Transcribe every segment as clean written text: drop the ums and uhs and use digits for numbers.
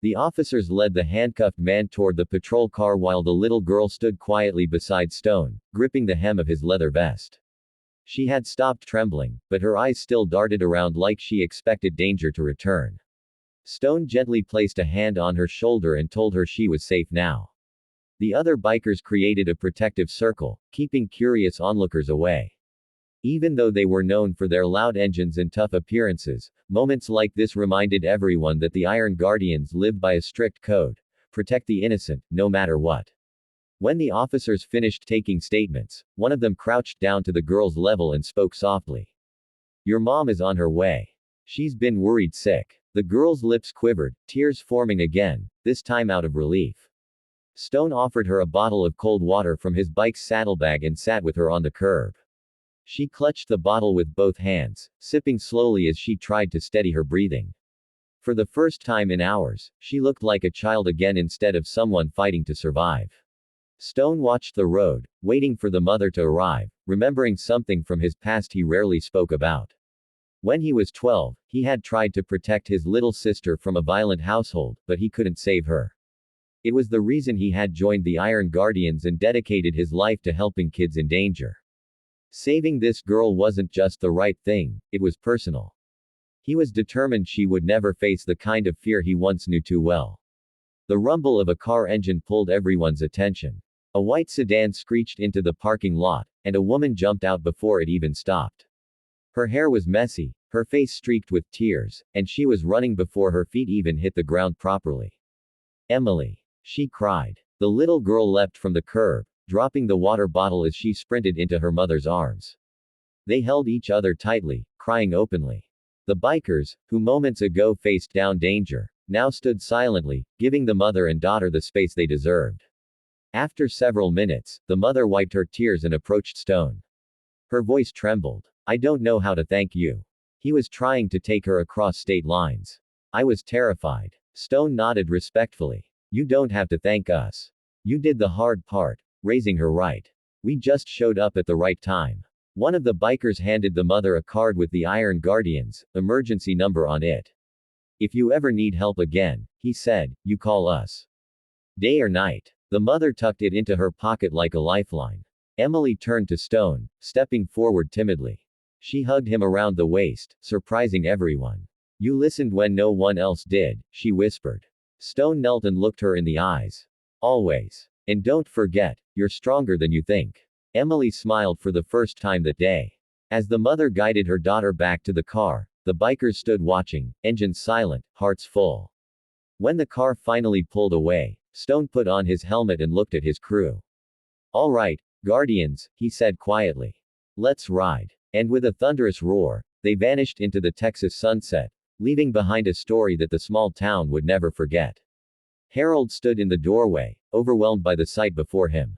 The officers led the handcuffed man toward the patrol car while the little girl stood quietly beside Stone, gripping the hem of his leather vest. She had stopped trembling, but her eyes still darted around like she expected danger to return. Stone gently placed a hand on her shoulder and told her she was safe now. The other bikers created a protective circle, keeping curious onlookers away. Even though they were known for their loud engines and tough appearances, moments like this reminded everyone that the Iron Guardians lived by a strict code: protect the innocent, no matter what. When the officers finished taking statements, one of them crouched down to the girl's level and spoke softly. "Your mom is on her way. She's been worried sick." The girl's lips quivered, tears forming again, this time out of relief. Stone offered her a bottle of cold water from his bike's saddlebag and sat with her on the curb. She clutched the bottle with both hands, sipping slowly as she tried to steady her breathing. For the first time in hours, she looked like a child again instead of someone fighting to survive. Stone watched the road, waiting for the mother to arrive, remembering something from his past he rarely spoke about. When he was 12, he had tried to protect his little sister from a violent household, but he couldn't save her. It was the reason he had joined the Iron Guardians and dedicated his life to helping kids in danger. Saving this girl wasn't just the right thing, it was personal. He was determined she would never face the kind of fear he once knew too well. The rumble of a car engine pulled everyone's attention. A white sedan screeched into the parking lot, and a woman jumped out before it even stopped. Her hair was messy, her face streaked with tears, and she was running before her feet even hit the ground properly. "Emily!" she cried. The little girl leapt from the curb, dropping the water bottle as she sprinted into her mother's arms. They held each other tightly, crying openly. The bikers, who moments ago faced down danger, now stood silently, giving the mother and daughter the space they deserved. After several minutes, the mother wiped her tears and approached Stone. Her voice trembled. "I don't know how to thank you." He was trying to take her across state lines. "I was terrified." Stone nodded respectfully. "You don't have to thank us. You did the hard part, raising her right. We just showed up at the right time." One of the bikers handed the mother a card with the Iron Guardians emergency number on it. "If you ever need help again," he said, "you call us. Day or night." The mother tucked it into her pocket like a lifeline. Emily turned to Stone, stepping forward timidly. She hugged him around the waist, surprising everyone. "You listened when no one else did," she whispered. Stone knelt and looked her in the eyes. "Always. And don't forget, you're stronger than you think." Emily smiled for the first time that day. As the mother guided her daughter back to the car, the bikers stood watching, engines silent, hearts full. When the car finally pulled away, Stone put on his helmet and looked at his crew. "All right, Guardians," he said quietly. "Let's ride." And with a thunderous roar, they vanished into the Texas sunset, leaving behind a story that the small town would never forget. Harold stood in the doorway, overwhelmed by the sight before him.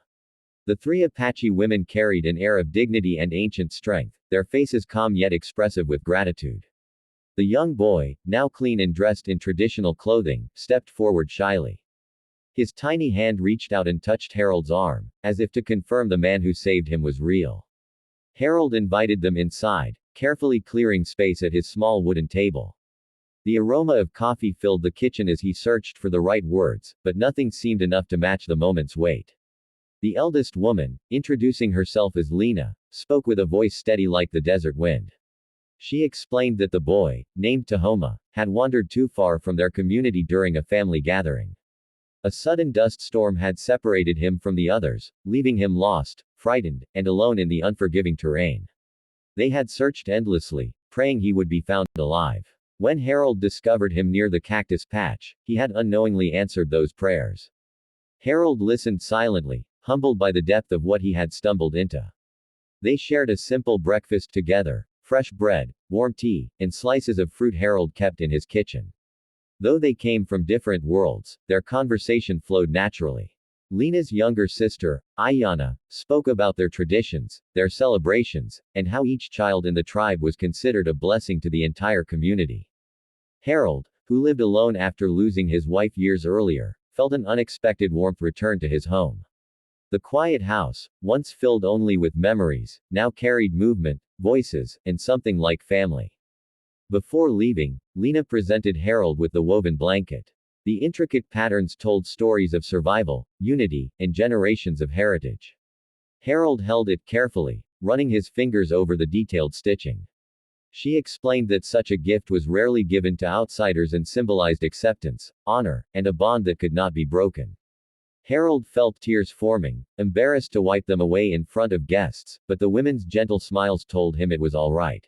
The three Apache women carried an air of dignity and ancient strength, their faces calm yet expressive with gratitude. The young boy, now clean and dressed in traditional clothing, stepped forward shyly. His tiny hand reached out and touched Harold's arm, as if to confirm the man who saved him was real. Harold invited them inside, carefully clearing space at his small wooden table. The aroma of coffee filled the kitchen as he searched for the right words, but nothing seemed enough to match the moment's weight. The eldest woman, introducing herself as Lena, spoke with a voice steady like the desert wind. She explained that the boy, named Tahoma, had wandered too far from their community during a family gathering. A sudden dust storm had separated him from the others, leaving him lost, frightened, and alone in the unforgiving terrain. They had searched endlessly, praying he would be found alive. When Harold discovered him near the cactus patch, he had unknowingly answered those prayers. Harold listened silently, humbled by the depth of what he had stumbled into. They shared a simple breakfast together: fresh bread, warm tea, and slices of fruit Harold kept in his kitchen. Though they came from different worlds, their conversation flowed naturally. Lena's younger sister, Ayanna, spoke about their traditions, their celebrations, and how each child in the tribe was considered a blessing to the entire community. Harold, who lived alone after losing his wife years earlier, felt an unexpected warmth return to his home. The quiet house, once filled only with memories, now carried movement, voices, and something like family. Before leaving, Lena presented Harold with the woven blanket. The intricate patterns told stories of survival, unity, and generations of heritage. Harold held it carefully, running his fingers over the detailed stitching. She explained that such a gift was rarely given to outsiders and symbolized acceptance, honor, and a bond that could not be broken. Harold felt tears forming, embarrassed to wipe them away in front of guests, but the women's gentle smiles told him it was all right.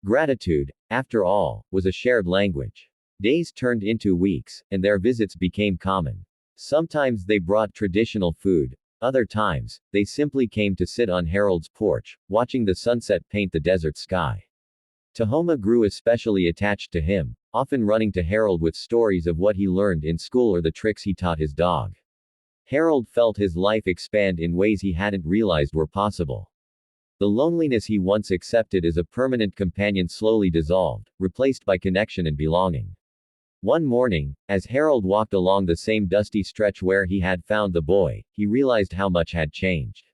Gratitude, after all, was a shared language. Days turned into weeks, and their visits became common. Sometimes they brought traditional food, other times, they simply came to sit on Harold's porch, watching the sunset paint the desert sky. Tahoma grew especially attached to him, often running to Harold with stories of what he learned in school or the tricks he taught his dog. Harold felt his life expand in ways he hadn't realized were possible. The loneliness he once accepted as a permanent companion slowly dissolved, replaced by connection and belonging. One morning, as Harold walked along the same dusty stretch where he had found the boy, he realized how much had changed.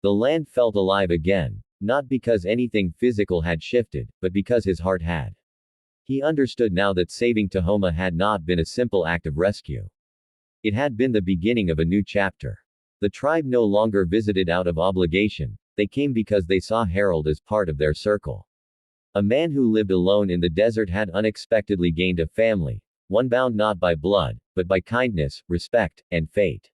The land felt alive again, not because anything physical had shifted, but because his heart had. He understood now that saving Tahoma had not been a simple act of rescue. It had been the beginning of a new chapter. The tribe no longer visited out of obligation, they came because they saw Harold as part of their circle. A man who lived alone in the desert had unexpectedly gained a family, one bound not by blood, but by kindness, respect, and fate.